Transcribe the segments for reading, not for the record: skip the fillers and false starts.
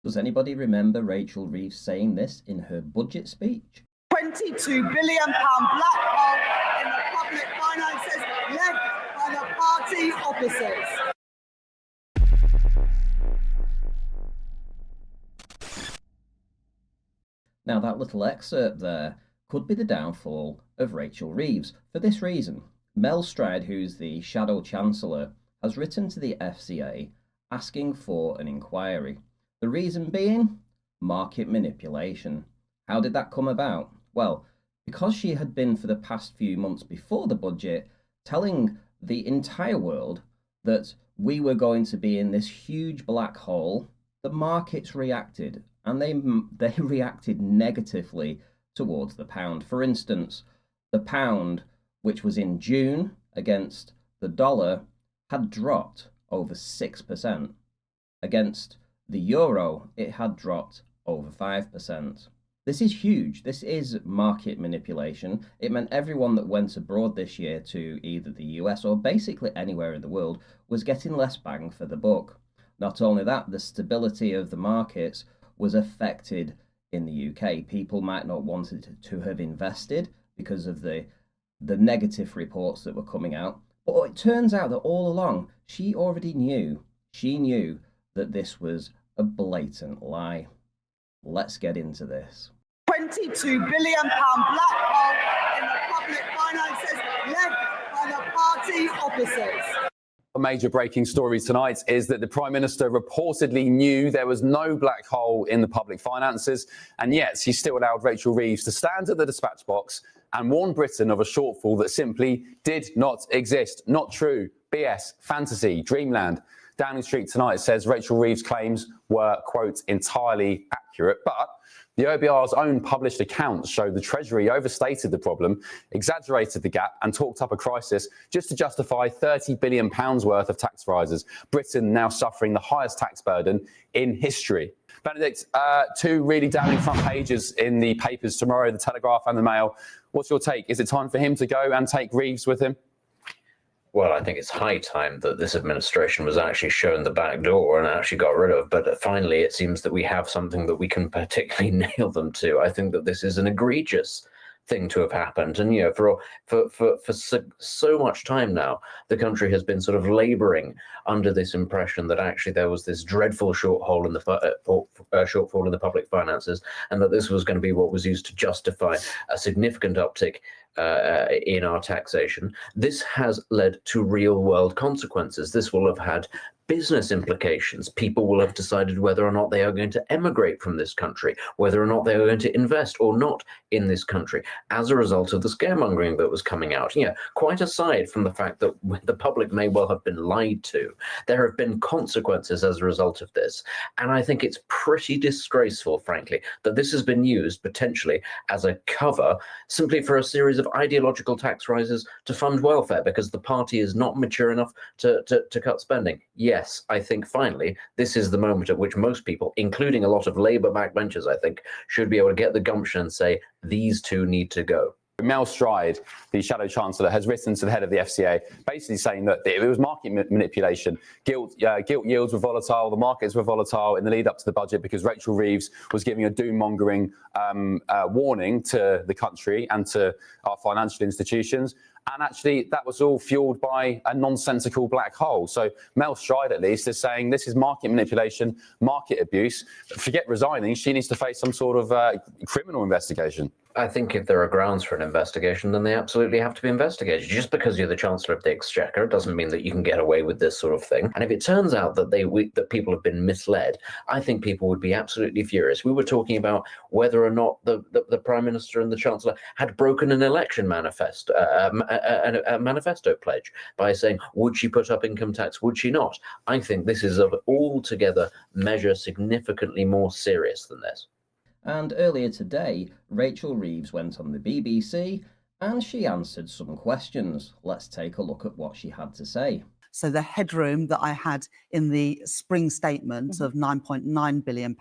Does anybody remember Rachel Reeves saying this in her budget speech? £22 billion black hole in the public finances left by the party opposites. Now that little excerpt there could be the downfall of Rachel Reeves for this reason. Mel Stride, who's the Shadow Chancellor, has written to the FCA asking for an inquiry. The reason being market manipulation. How did that come about? Well, because she had been for the past few months before the budget telling the entire world that we were going to be in this huge black hole, the markets reacted, and they reacted negatively towards the pound. For instance, the pound, which was in June against the dollar, had dropped over 6%. Against the euro, it had dropped over 5%. This is huge. This is market manipulation. It meant everyone that went abroad this year to either the US or basically anywhere in the world was getting less bang for the buck. Not only that, the stability of the markets was affected in the UK. People might not want to have invested because of the negative reports that were coming out. But it turns out that all along, she already knew. She knew that this was a blatant lie. Let's get into this. £22 billion black hole in the public finances left by the party opposites. A major breaking story tonight is that the Prime Minister reportedly knew there was no black hole in the public finances, and yet he still allowed Rachel Reeves to stand at the dispatch box and warn Britain of a shortfall that simply did not exist. Not true. BS. Fantasy. Dreamland. Downing Street tonight says Rachel Reeves' claims were, quote, entirely accurate, but the OBR's own published accounts show the Treasury overstated the problem, exaggerated the gap and talked up a crisis just to justify £30 billion worth of tax rises. Britain now suffering the highest tax burden in history. Benedict, two really damning front pages in the papers tomorrow, the Telegraph and the Mail. What's your take? Is it time for him to go and take Reeves with him? Well, I think it's high time that this administration was actually shown the back door and actually got rid of. But finally, it seems that we have something that we can particularly nail them to. I think that this is an egregious thing to have happened. And, you know, for so much time now, the country has been sort of laboring under this impression that actually there was this dreadful shortfall in the public finances, and that this was going to be what was used to justify a significant uptick in our taxation. This has led to real world consequences. This will have had business implications. People will have decided whether or not they are going to emigrate from this country, whether or not they are going to invest or not in this country as a result of the scaremongering that was coming out. Yeah, quite aside from the fact that the public may well have been lied to, there have been consequences as a result of this. And I think it's pretty disgraceful, frankly, that this has been used potentially as a cover simply for a series of ideological tax rises to fund welfare because the party is not mature enough to cut spending. Yes, I think finally this is the moment at which most people, including a lot of Labour backbenchers, I think, should be able to get the gumption and say these two need to go. Mel Stride, the Shadow Chancellor, has written to the head of the FCA, basically saying that it was market manipulation. Gilt yields were volatile, the markets were volatile in the lead up to the budget because Rachel Reeves was giving a doom-mongering warning to the country and to our financial institutions. And actually, that was all fueled by a nonsensical black hole. So Mel Stride, at least, is saying this is market manipulation, market abuse. Forget resigning. She needs to face some sort of criminal investigation. I think if there are grounds for an investigation, then they absolutely have to be investigated. Just because you're the Chancellor of the Exchequer doesn't mean that you can get away with this sort of thing. And if it turns out that that people have been misled, I think people would be absolutely furious. We were talking about whether or not the Prime Minister and the Chancellor had broken an election manifesto, a manifesto pledge by saying, would she put up income tax, would she not? I think this is of altogether measure significantly more serious than this. And earlier today, Rachel Reeves went on the BBC and she answered some questions. Let's take a look at what she had to say. So the headroom that I had in the spring statement of £9.9 billion,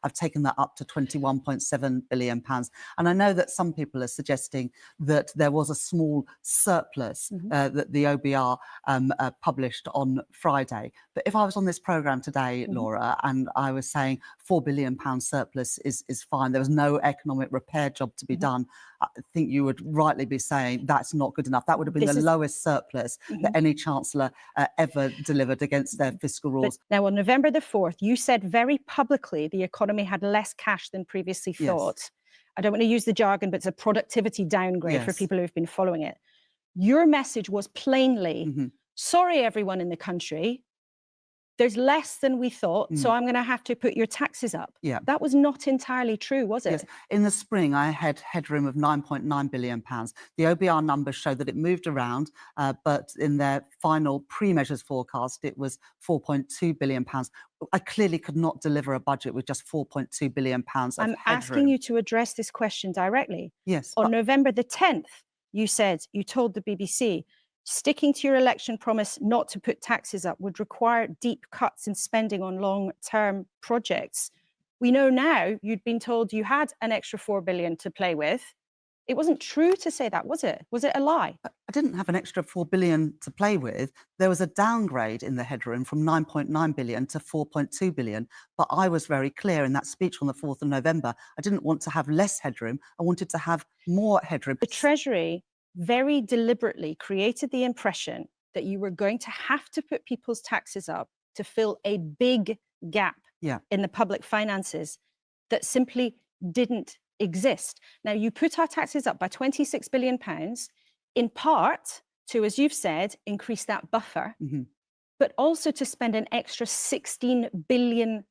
I've taken that up to £21.7 billion. And I know that some people are suggesting that there was a small surplus that the OBR published on Friday. But if I was on this programme today, Laura, and I was saying £4 billion surplus is fine, there was no economic repair job to be done, I think you would rightly be saying that's not good enough. That would have been the lowest surplus that any chancellor ever delivered against their fiscal rules. But now, on November the 4th, you said very publicly the economy had less cash than previously thought. I don't want to use the jargon, but it's a productivity downgrade for people who've been following it. Your message was plainly, sorry, everyone in the country, there's less than we thought, so I'm going to have to put your taxes up. That was not entirely true, was it? Yes. In the spring, I had headroom of £9.9 billion. The OBR numbers show that it moved around, but in their final pre-measures forecast, it was £4.2 billion. I clearly could not deliver a budget with just £4.2 billion of I'm asking you to address this question directly. Yes. On November the 10th, you told the BBC, sticking to your election promise not to put taxes up would require deep cuts in spending on long-term projects. We know now you'd been told you had an extra £4 billion to play with. It wasn't true to say that, was it? Was it a lie? I didn't have an extra £4 billion to play with. There was a downgrade in the headroom from £9.9 billion to £4.2 billion. But I was very clear in that speech on the 4th of November. I didn't want to have less headroom. I wanted to have more headroom. The Treasury very deliberately created the impression that you were going to have to put people's taxes up to fill a big gap in the public finances that simply didn't exist. Now, you put our taxes up by £26 billion, in part to, as you've said, increase that buffer, but also to spend an extra £16 billion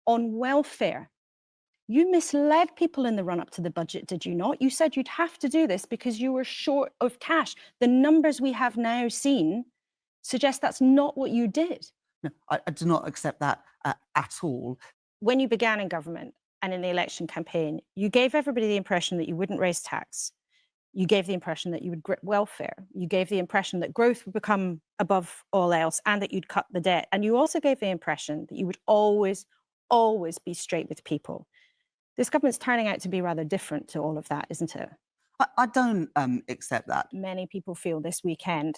on welfare. You misled people in the run-up to the budget, did you not? You said you'd have to do this because you were short of cash. The numbers we have now seen suggest that's not what you did. No, I do not accept that at all. When you began in government and in the election campaign, you gave everybody the impression that you wouldn't raise tax. You gave the impression that you would grip welfare. You gave the impression that growth would become above all else and that you'd cut the debt. And you also gave the impression that you would always be straight with people. This government's turning out to be rather different to all of that, isn't it? I don't accept that. Many people feel this weekend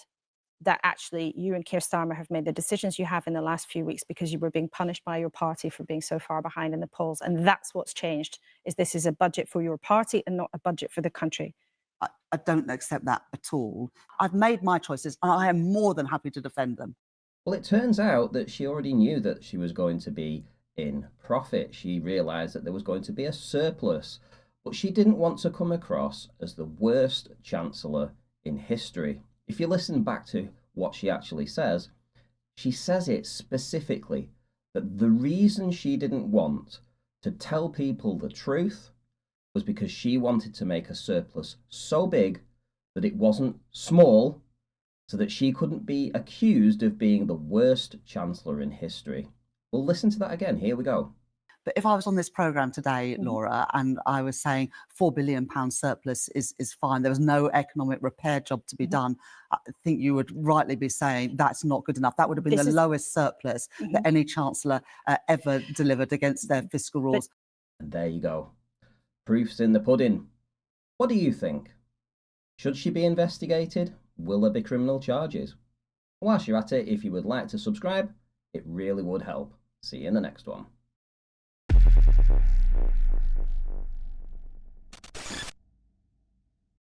that actually you and Keir Starmer have made the decisions you have in the last few weeks because you were being punished by your party for being so far behind in the polls. And that's what's changed, is this is a budget for your party and not a budget for the country. I don't accept that at all. I've made my choices and I am more than happy to defend them. Well, it turns out that she already knew that she was going to be in profit. She realised that there was going to be a surplus, but she didn't want to come across as the worst chancellor in history. If you listen back to what she actually says, she says it specifically that the reason she didn't want to tell people the truth was because she wanted to make a surplus so big that it wasn't small, so that she couldn't be accused of being the worst chancellor in history. We'll listen to that again. Here we go. But if I was on this programme today, Laura, and I was saying £4 billion surplus is fine, there was no economic repair job to be done, I think you would rightly be saying that's not good enough. That would have been the lowest surplus that any chancellor ever delivered against their fiscal rules. And there you go. Proof's in the pudding. What do you think? Should she be investigated? Will there be criminal charges? Whilst you're at it, if you would like to subscribe, it really would help. See you in the next one.